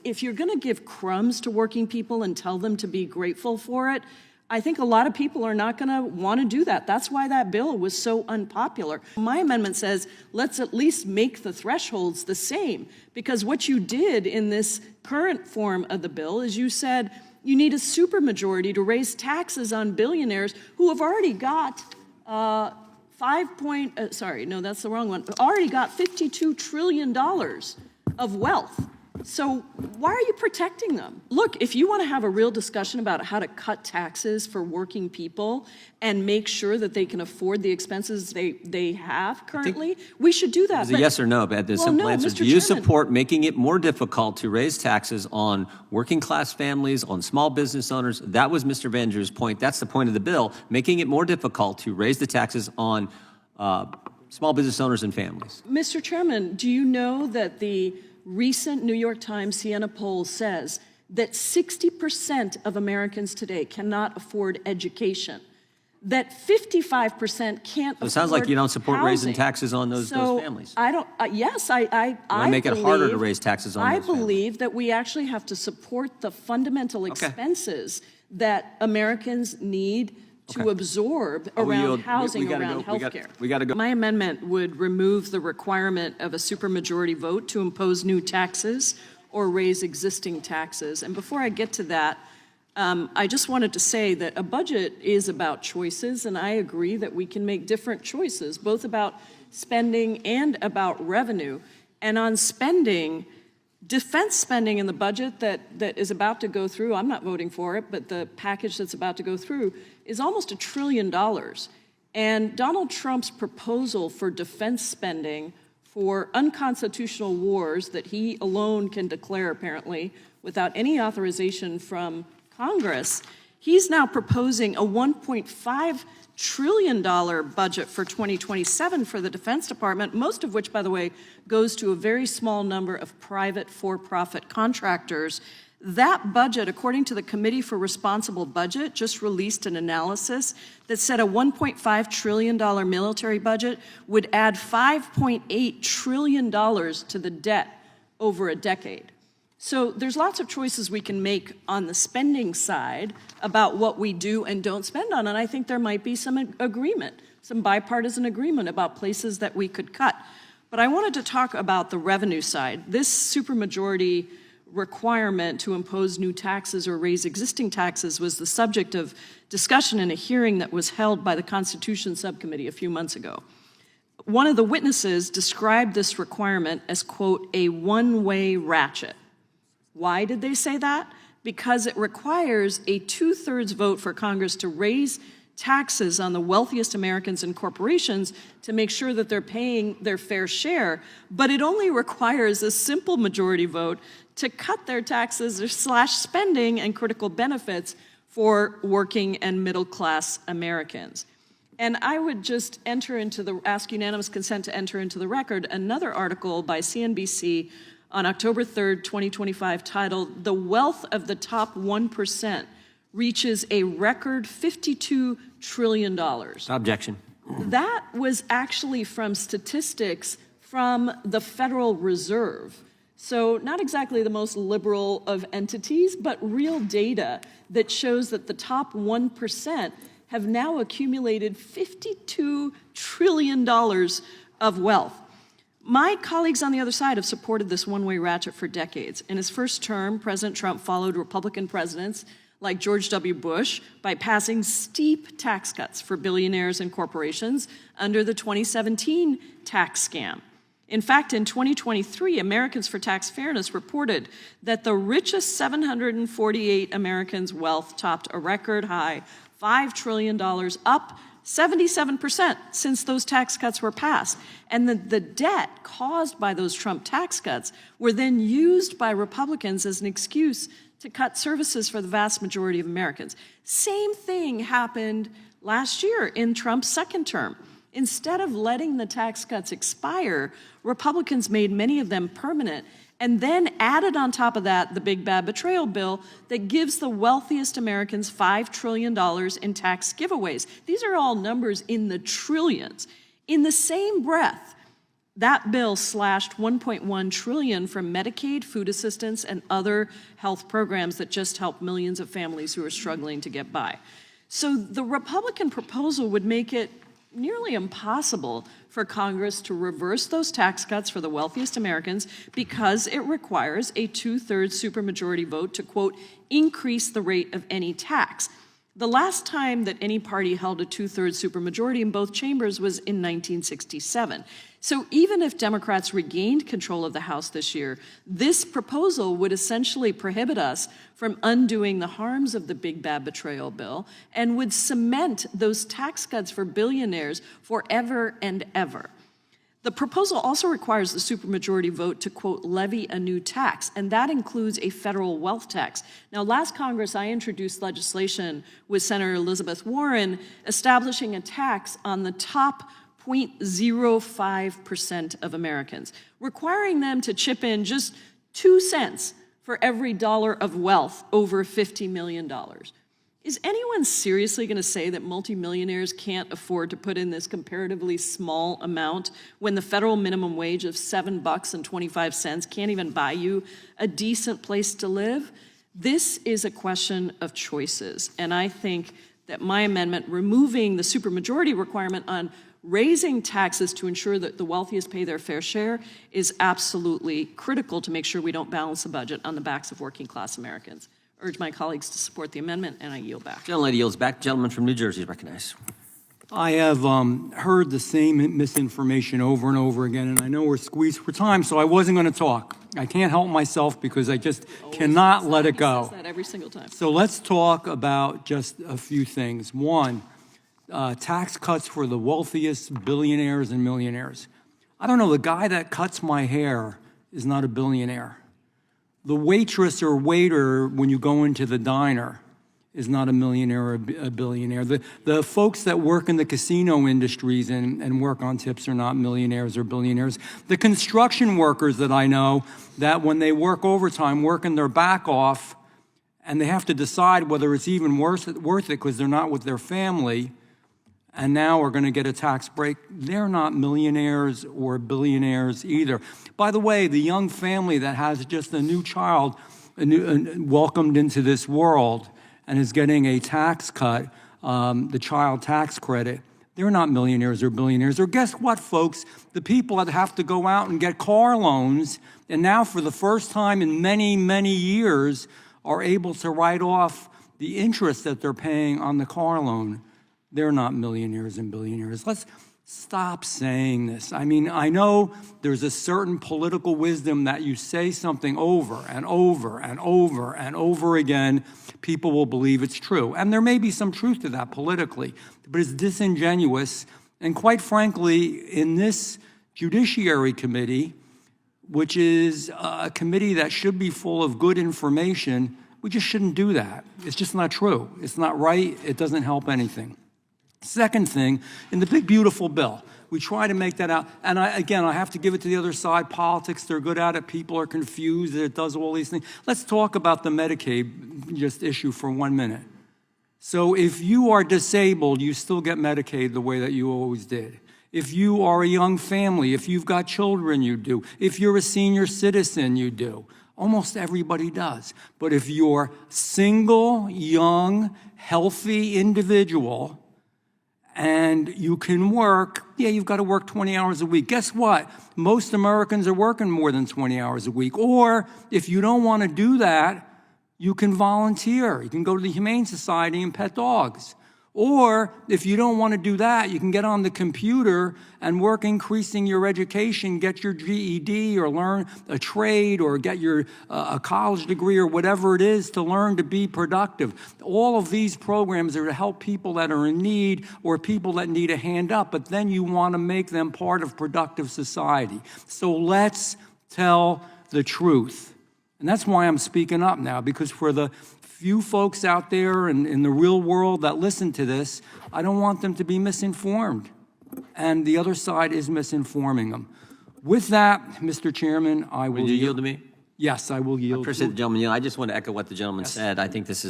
if you're going to give crumbs to working people and tell them to be grateful for it, I think a lot of people are not going to want to do that. That's why that bill was so unpopular. My amendment says, let's at least make the thresholds the same, because what you did in this current form of the bill is you said you need a supermajority to raise taxes on billionaires who have already got already got $52 trillion of wealth. So why are you protecting them? Look, if you want to have a real discussion about how to cut taxes for working people and make sure that they can afford the expenses they have currently, we should do that. It's a yes or no, but the simple answer. Do you support making it more difficult to raise taxes on working class families, on small business owners? That was Mr. Vander's point. That's the point of the bill, making it more difficult to raise the taxes on small business owners and families. Mr. Chairman, do you know that the recent New York Times Siena poll says that 60% of Americans today cannot afford education, that 55% can't afford it sounds like you don't support housing. Raising taxes on those families. I don't, yes, I make it harder to raise taxes on those families. I believe that we actually have to support the fundamental expenses that Americans need to absorb around housing, around health care. We got to go. My amendment would remove the requirement of a supermajority vote to impose new taxes or raise existing taxes. And before I get to that, I just wanted to say that a budget is about choices, and I agree that we can make different choices, both about spending and about revenue. And on spending, defense spending in the budget that is about to go through, I'm not voting for it, but the package that's about to go through is almost $1 trillion. And Donald Trump's proposal for defense spending for unconstitutional wars that he alone can declare, apparently, without any authorization from Congress, he's now proposing a $1.5 trillion budget for 2027 for the Defense Department, most of which, by the way, goes to a very small number of private for-profit contractors. That budget, according to the Committee for Responsible Budget, just released an analysis that said a $1.5 trillion military budget would add $5.8 trillion to the debt over a decade. So there's lots of choices we can make on the spending side about what we do and don't spend on, and I think there might be some agreement, some bipartisan agreement about places that we could cut. But I wanted to talk about the revenue side. This supermajority requirement to impose new taxes or raise existing taxes was the subject of discussion in a hearing that was held by the Constitution Subcommittee a few months ago. One of the witnesses described this requirement as, quote, a one-way ratchet. Why did they say that? Because it requires a 2/3 vote for Congress to raise taxes on the wealthiest Americans and corporations to make sure that they're paying their fair share, but it only requires a simple majority vote to cut their taxes or slash spending and critical benefits for working and middle-class Americans. And I would just ask unanimous consent to enter into the record another article by CNBC on October 3rd, 2025, titled, "The Wealth of the Top 1% Reaches a Record $52 trillion." Objection. That was actually from statistics from the Federal Reserve. So not exactly the most liberal of entities, but real data that shows that the top 1% have now accumulated $52 trillion of wealth. My colleagues on the other side have supported this one-way ratchet for decades. In his first term, President Trump followed Republican presidents like George W. Bush by passing steep tax cuts for billionaires and corporations under the 2017 tax scam. In fact, in 2023, Americans for Tax Fairness reported that the richest 748 Americans' wealth topped a record high $5 trillion, up 77% since those tax cuts were passed. And the debt caused by those Trump tax cuts were then used by Republicans as an excuse to cut services for the vast majority of Americans. Same thing happened last year in Trump's second term. Instead of letting the tax cuts expire, Republicans made many of them permanent and then added on top of that the big bad betrayal bill that gives the wealthiest Americans $5 trillion in tax giveaways. These are all numbers in the trillions. In the same breath, That bill slashed $1.1 trillion from Medicaid, food assistance, and other health programs that just help millions of families who are struggling to get by. So the Republican proposal would make it nearly impossible for Congress to reverse those tax cuts for the wealthiest Americans because it requires a 2/3 supermajority vote to, quote, increase the rate of any tax. The last time that any party held a 2/3 supermajority in both chambers was in 1967. So even if Democrats regained control of the House this year, this proposal would essentially prohibit us from undoing the harms of the big bad betrayal bill and would cement those tax cuts for billionaires forever and ever. The proposal also requires the supermajority vote to, quote, levy a new tax, and that includes a federal wealth tax. Now, last Congress, I introduced legislation with Senator Elizabeth Warren establishing a tax on the top 0.05% of Americans, requiring them to chip in just 2 cents for every dollar of wealth over $50 million. Is anyone seriously going to say that multimillionaires can't afford to put in this comparatively small amount when the federal minimum wage of $7.25 can't even buy you a decent place to live? This is a question of choices, and I think that my amendment removing the supermajority requirement on raising taxes to ensure that the wealthiest pay their fair share is absolutely critical to make sure we don't balance the budget on the backs of working class Americans. I urge my colleagues to support the amendment, and I yield back. Gentlelady yields back. Gentleman from New Jersey is recognized. I have heard the same misinformation over and over again, and I know we're squeezed for time, so I wasn't going to talk. I can't help myself because I just cannot let it go. He says that every single time. So let's talk about just a few things. One, tax cuts for the wealthiest billionaires and millionaires. I don't know, the guy that cuts my hair is not a billionaire. The waitress or waiter when you go into the diner is not a millionaire or a billionaire. The folks that work in the casino industries and work on tips are not millionaires or billionaires. The construction workers that I know that when they work overtime, working their back off, and they have to decide whether it's even worth it because they're not with their family, and now are going to get a tax break, they're not millionaires or billionaires either. By the way, the young family that has just a new child welcomed into this world and is getting a tax cut, the child tax credit, they're not millionaires or billionaires. Or guess what, folks? The people that have to go out and get car loans and now for the first time in many, many years are able to write off the interest that they're paying on the car loan. They're not millionaires and billionaires. Let's stop saying this. I mean, I know there's a certain political wisdom that you say something over and over and over and over again, people will believe it's true. And there may be some truth to that politically, but it's disingenuous. And quite frankly, in this Judiciary Committee, which is a committee that should be full of good information, we just shouldn't do that. It's just not true. It's not right. It doesn't help anything. Second thing, in the big, beautiful bill, we try to make that out. And I have to give it to the other side. Politics, they're good at it. People are confused that it does all these things. Let's talk about the Medicaid just issue for 1 minute. So if you are disabled, you still get Medicaid the way that you always did. If you are a young family, if you've got children, you do. If you're a senior citizen, you do. Almost everybody does. But if you're single, young, healthy individual, and you can work, yeah, you've got to work 20 hours a week. Guess what? Most Americans are working more than 20 hours a week. Or if you don't want to do that, you can volunteer. You can go to the Humane Society and pet dogs. Or if you don't want to do that, you can get on the computer and work increasing your education, get your GED or learn a trade or get your a college degree or whatever it is to learn to be productive. All of these programs are to help people that are in need or people that need a hand up, but then you want to make them part of productive society. So let's tell the truth. And that's why I'm speaking up now, because for the few folks out there in the real world that listen to this, I don't want them to be misinformed. And the other side is misinforming them. With that, Mr. Chairman, I will yield to me? Yes, I will yield. I appreciate the gentleman. I just want to echo what the gentleman said. I think this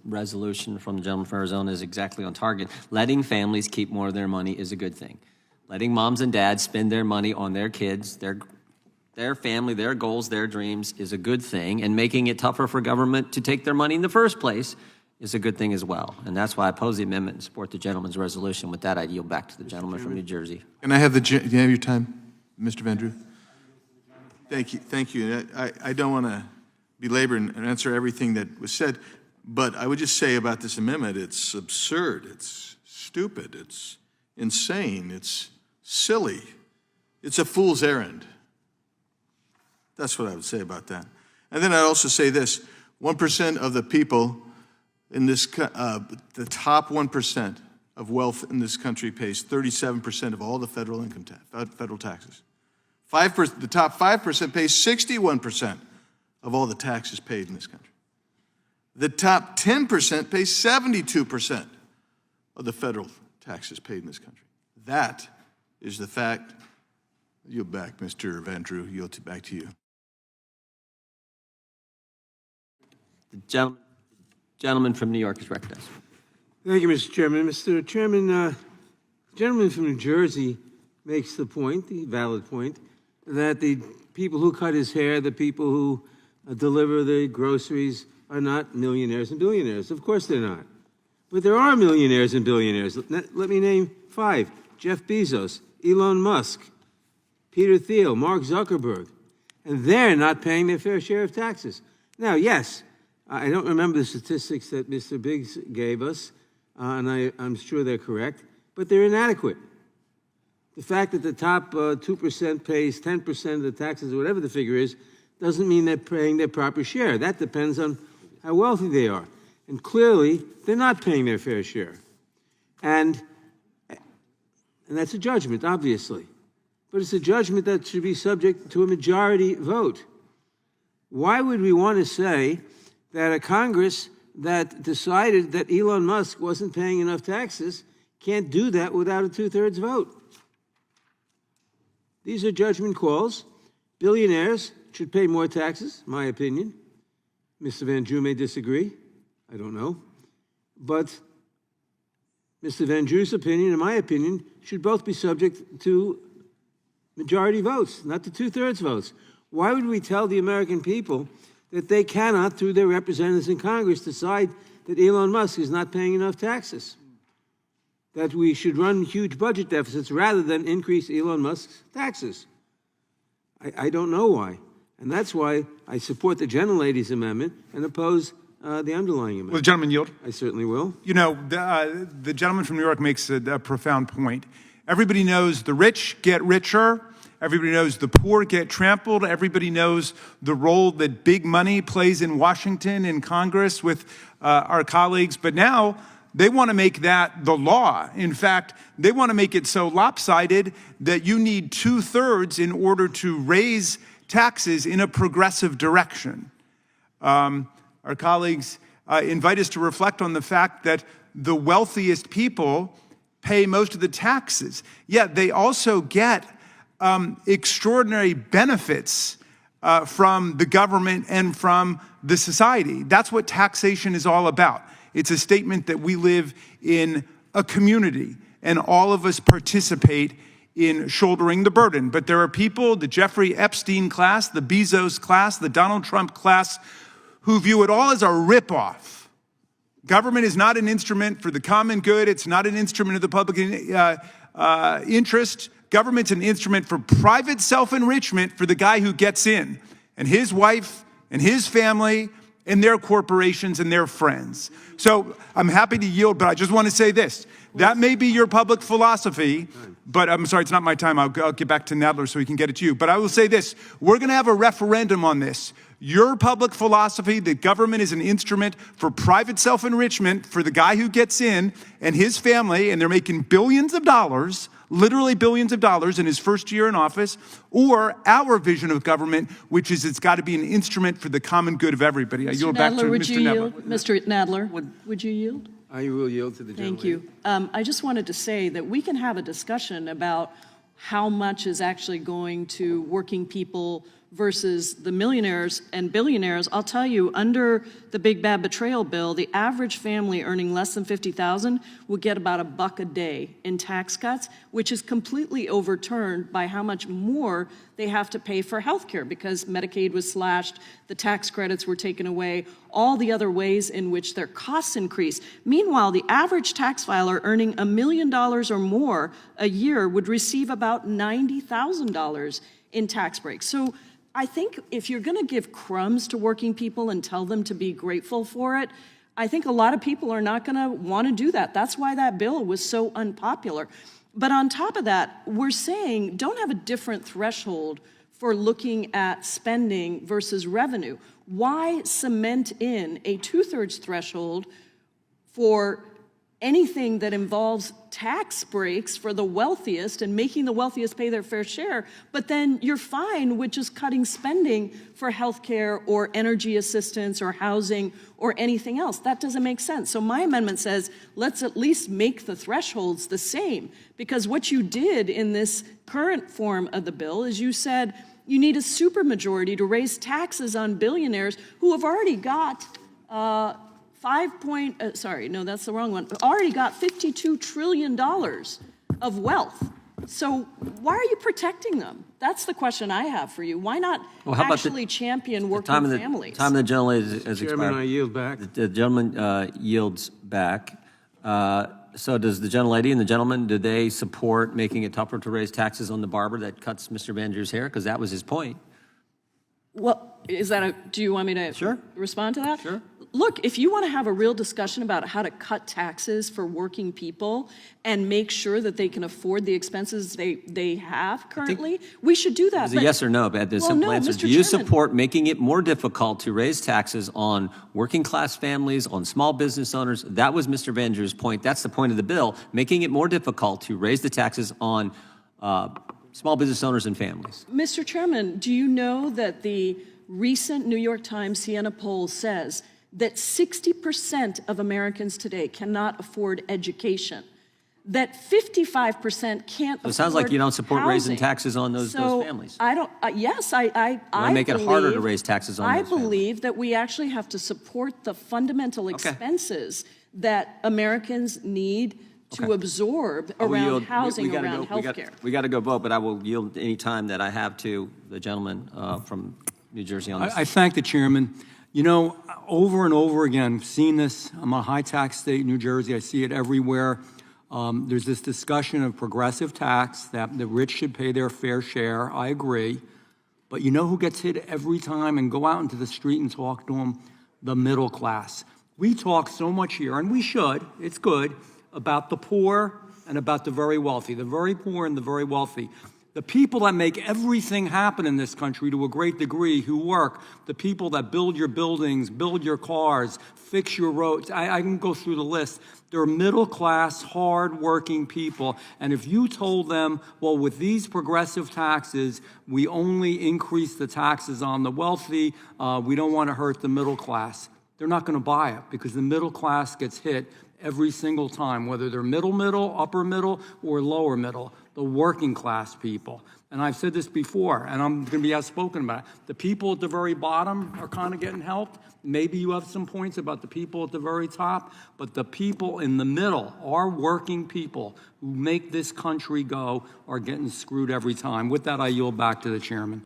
resolution from the gentleman from Arizona is exactly on target. Letting families keep more of their money is a good thing. letting moms and dads spend their money on their kids, their family, their goals, their dreams is a good thing, and making it tougher for government to take their money in the first place is a good thing as well. And that's why I oppose the amendment and support the gentleman's resolution. With that, I yield back to the gentleman from New Jersey. Can I have do you have your time, Mr. Van Drew? Thank you, thank you. I don't want to belabor and answer everything that was said, but I would just say about this amendment, it's absurd, it's stupid, it's insane, it's silly, it's a fool's errand. That's what I would say about that. And then I'd also say this, 1% of the people in this, the top 1% of wealth in this country pays 37% of all the federal income federal taxes. The top 5% pays 61% of all the taxes paid in this country. The top 10% pays 72% of the federal taxes paid in this country. That is the fact. Yield back, Mr. Van Drew. Yield back to you. The gentleman from New York is recognized. Thank you, Mr. Chairman. Mr. Chairman, the gentleman from New Jersey makes the point, the valid point, that the people who cut his hair, the people who deliver the groceries are not millionaires and billionaires. Of course they're not. But there are millionaires and billionaires. Let me name 5. Jeff Bezos, Elon Musk, Peter Thiel, Mark Zuckerberg. And they're not paying their fair share of taxes. Now, yes, I don't remember the statistics that Mr. Biggs gave us, and I'm sure they're correct, but they're inadequate. The fact that the top 2% pays 10% of the taxes, or whatever the figure is, doesn't mean they're paying their proper share. That depends on how wealthy they are. And clearly, they're not paying their fair share. And that's a judgment, obviously. But it's a judgment that should be subject to a majority vote. Why would we want to say that a Congress that decided that Elon Musk wasn't paying enough taxes can't do that without a 2/3 vote? These are judgment calls. Billionaires should pay more taxes, my opinion. Mr. Van Drew may disagree. I don't know. But Mr. Van Drew's opinion and my opinion should both be subject to majority votes, not to 2/3 votes. Why would we tell the American people that they cannot, through their representatives in Congress, decide that Elon Musk is not paying enough taxes? That we should run huge budget deficits rather than increase Elon Musk's taxes? I don't know why. And that's why I support the gentlelady's amendment and oppose the underlying amendment. Will the gentleman yield? I certainly will. You know, the gentleman from New York makes a profound point. Everybody knows the rich get richer. Everybody knows the poor get trampled. Everybody knows the role that big money plays in Washington, in Congress, with our colleagues. But now they want to make that the law. In fact, they want to make it so lopsided that you need 2/3 in order to raise taxes in a progressive direction. Our colleagues invite us to reflect on the fact that the wealthiest people pay most of the taxes, yet they also get extraordinary benefits from the government and from the society. That's what taxation is all about. It's a statement that we live in a community and all of us participate in shouldering the burden. But there are people, the Jeffrey Epstein class, the Bezos class, the Donald Trump class, who view it all as a ripoff. Government is not an instrument for the common good. It's not an instrument of the public interest. Government's an instrument for private self-enrichment for the guy who gets in, and his wife and his family and their corporations and their friends. So I'm happy to yield, but I just want to say this. That may be your public philosophy, but I'm sorry, it's not my time. I'll get back to Nadler so he can get it to you. But I will say this. We're going to have a referendum on this. Your public philosophy that government is an instrument for private self-enrichment for the guy who gets in and his family, and they're making billions of dollars, literally billions of dollars in his first year in office, or our vision of government, which is it's got to be an instrument for the common good of everybody. I yield back to Mr. Nadler. Mr. Nadler, would you yield? I will yield to the gentleman. Thank you. I just wanted to say that we can have a discussion about how much is actually going to working people versus the millionaires and billionaires, I'll tell you, under the Big Bad Betrayal bill, the average family earning less than $50,000 will get about $1 a day in tax cuts, which is completely overturned by how much more they have to pay for health care because Medicaid was slashed, the tax credits were taken away, all the other ways in which their costs increase. Meanwhile, the average tax filer earning $1 million or more a year would receive about $90,000 in tax breaks. So I think if you're going to give crumbs to working people and tell them to be grateful for it, I think a lot of people are not going to want to do that. That's why that bill was so unpopular. But on top of that, we're saying don't have a different threshold for looking at spending versus revenue. Why cement in a 2/3 threshold for anything that involves tax breaks for the wealthiest and making the wealthiest pay their fair share, but then you're fine with just cutting spending for healthcare or energy assistance or housing or anything else? That doesn't make sense. So my amendment says, let's at least make the thresholds the same, because what you did in this current form of the bill is you said you need a supermajority to raise taxes on billionaires who have already got that's the wrong one. Already got $52 trillion of wealth. So why are you protecting them? That's the question I have for you. Why not actually champion working families? Time of the gentleman has Chairman, expired. I yield back. The gentleman yields back. So does the gentlelady and the gentleman, do they support making it tougher to raise taxes on the barber that cuts Mr. Vander's hair? Because that was his point. Well, do you want me to respond to that? Sure. Look, if you want to have a real discussion about how to cut taxes for working people and make sure that they can afford the expenses they have currently, we should do that. It's a yes or no, but the simple answer. Do you support making it more difficult to raise taxes on working class families, on small business owners? That was Mr. Vander's point. That's the point of the bill, making it more difficult to raise the taxes on small business owners and families. Mr. Chairman, do you know that the recent New York Times Siena poll says that 60% of Americans today cannot afford education, that 55% can't afford It sounds like you don't support raising taxes on those families. I don't, yes, I make it harder to raise taxes on those families. I believe that we actually have to support the fundamental expenses that Americans need to absorb around housing, around health care. We got to go vote, but I will yield any time that I have to the gentleman from New Jersey on this. I thank the chairman. You know, over and over again, I've seen this. I'm a high-tax state, New Jersey. I see it everywhere. There's this discussion of progressive tax, that the rich should pay their fair share. I agree. But you know who gets hit every time? And go out into the street and talk to them? The middle class. We talk so much here, and we should, it's good, about the poor and about the very wealthy, the very poor and the very wealthy. The people that make everything happen in this country to a great degree, who work, the people that build your buildings, build your cars, fix your roads, I can go through the list. They're middle-class, hard-working people. And if you told them, well, with these progressive taxes, we only increase the taxes on the wealthy, we don't want to hurt the middle class, they're not going to buy it, because the middle class gets hit every single time, whether they're middle, upper middle, or lower middle, the working class people. And I've said this before, and I'm going to be outspoken about it. The people at the very bottom are kind of getting helped. Maybe you have some points about the people at the very top, but the people in the middle, our working people who make this country go, are getting screwed every time. With that, I yield back to the chairman.